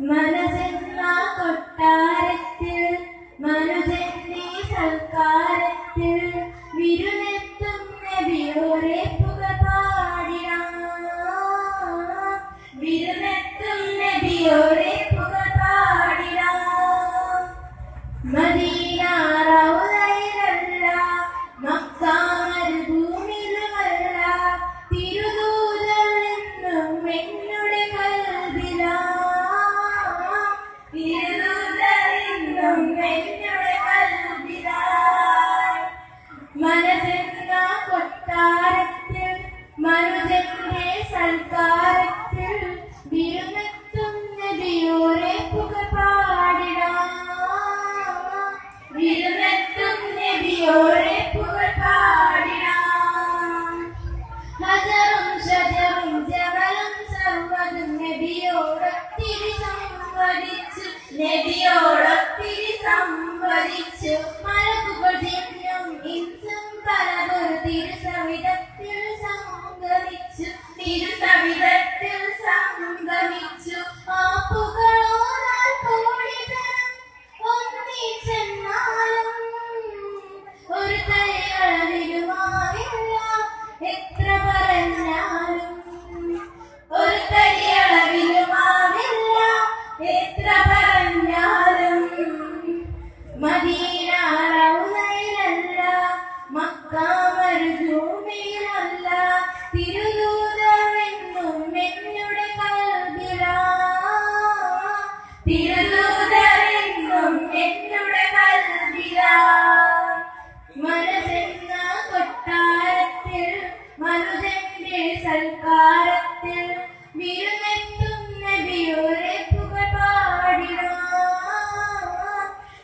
മനസ്സെന്ന കൊട്ടാരത്തിൽ മനുജന്റെ സൽക്കാരത്തിൽ വിരുന്നെത്തും നബിയോരെ പുകപാടിടാം. വിരുന്നെത്തും നബിയോരെ പുകപാടിടാം. Medina റൗളയിലല്ല, Mecca മരുഭൂമിയിലുമല്ല, തിരുദൂതർ എന്നും എന്നുടെ കൽബിലാ. തിരുദൂതർ എന്നും എന്നുടെ കൽബിലാ. മനസ്സെന്ന കൊട്ടാരത്തിൽ മനുജന്റെ സൽക്കാരത്തിൽ വിരുന്നെത്തും നബിയോരെ പുകപാടിടാം. വിരുന്നെത്തും നബിയോരെ പുകപാടിടാം. ഹജറും ശജറും ജബലും സർവ്വതും നബിയോടൊത്തിരി സംവദിച്ചു. നബിയോടൊത്തിരി സംവദിച്ചു. മലക്കുകൾ ജിന്നും ഇൻസും പലതൊരു തിരുസവിധത്തിൽ സംഗമിച്ചു. തിരുസവിധത്തിൽ സംഗമിച്ചു. ആ പുകളോരാൽ കോടി ജനം ഒന്നിച്ചെന്നാലും ഒരു തരിയളവിലുമാവില്ല എത്ര പറഞ്ഞാലും. ഒരു തരിയളവിലുമാവില്ല എത്ര പറഞ്ഞാലും. മദീന റൗളയിലല്ല, മക്ക മരുഭൂമിയിലല്ല, തിരുദൂതർ എന്നും എന്നുടെ കൽബിലാ. തിരുദൂതർ എന്നും എന്നുടെ കൽബിലാ. മനസ്സെന്ന കൊട്ടാരത്തിൽ മനുജന്റെ സൽക്കാരത്തിൽ വിരുന്നെത്തും നബിയോരെ പുകപാടിടാം.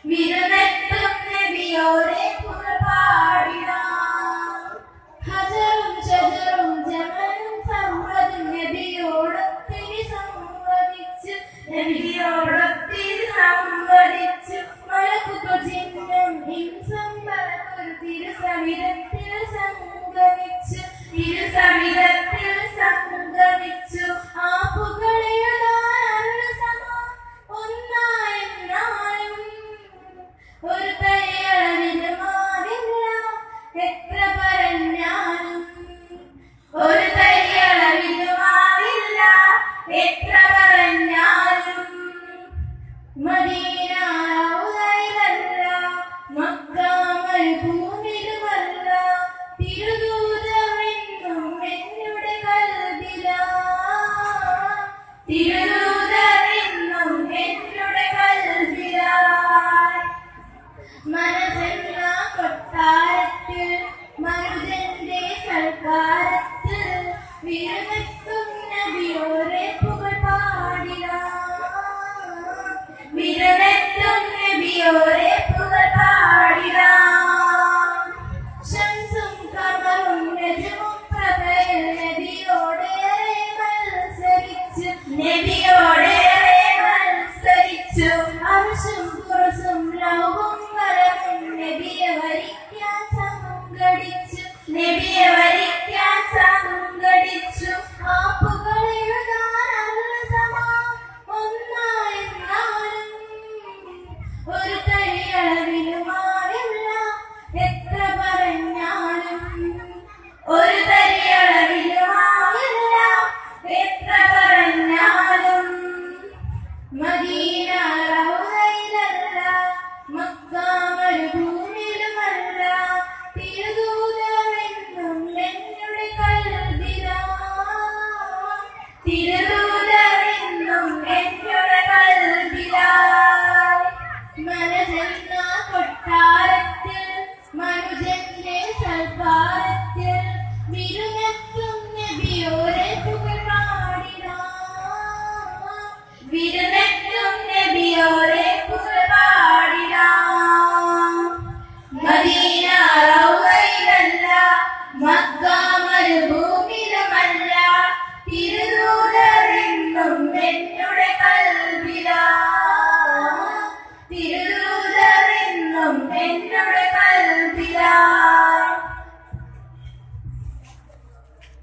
വിരുന്നെത്തും നബിയോരെ പുകപാടിടാം. ഹജറും ശജറും ജമലും സർവ്വതും നബിയോടൊത്തിരി സംവദിച്ചു. നബിയോടൊത്തിരി സംവദിച്ചു. മലക്കുകൾ ജിന്നും ഇൻസും പലതൊരു തിരുസവിധത്തിൽ സംഗമിച്ചു. തിരുസവിധത്തിൽ സംഗമിച്ചു. ആ പുകളെഴുതാനുള്ള സമം ഒന്നായെന്നാലും ഒരു തരിയളവിലുമാവില്ല എത്ര പറഞ്ഞാലും. ഒരു തരിയളവിലുമാവില്ല എത്ര പറഞ്ഞാലും. മദീന റൗളയിലല്ല, മക്ക മരുഭൂമിയിലുമല്ല, തിരുദൂതർ എന്നും എന്നുടെ കൽബിലാ. തിരു